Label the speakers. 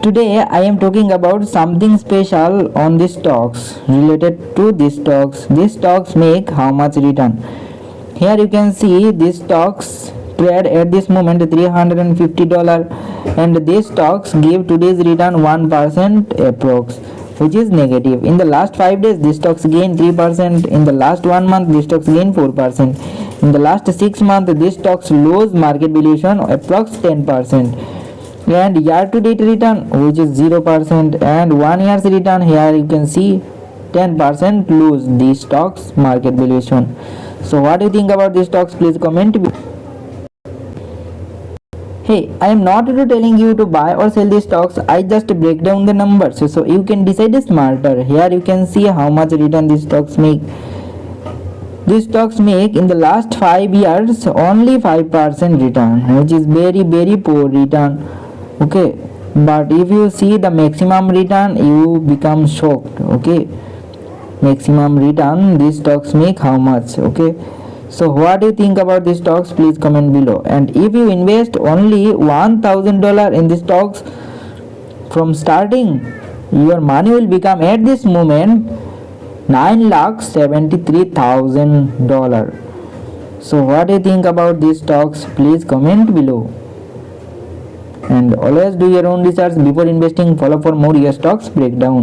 Speaker 1: Today I am talking about something special on the stocks related to these stocks. These stocks make how much return? Here you can see these stocks trade at this moment $350 and these stocks give today's return 1% approx, which is negative. In the last 5 days these stocks gain 3%. In the last 1 month these stocks gain 4%. In the last 6 months these stocks lose market valuation approx 10%. And year to date return which is 0%, and 1 year's return here you can see 10% lose the stocks market valuation. So what do you think about these stocks? Please comment. Hey, I am not telling you to buy or sell these stocks. I just break down the numbers so you can decide smarter. Here you can see how much return these stocks make. These stocks make in the last 5 years only 5% return, which is very poor return. Okay, but if you see the maximum return you become shocked. Okay, maximum return these stocks make how much? Okay, so what do you think about these stocks? Please comment below. And if you invest only $1,000 in these stocks from starting, your money will become at this moment $9,73,000. so what do you think about these stocks? Please comment below. And always do your own research before investing. Follow for more US stocks breakdown.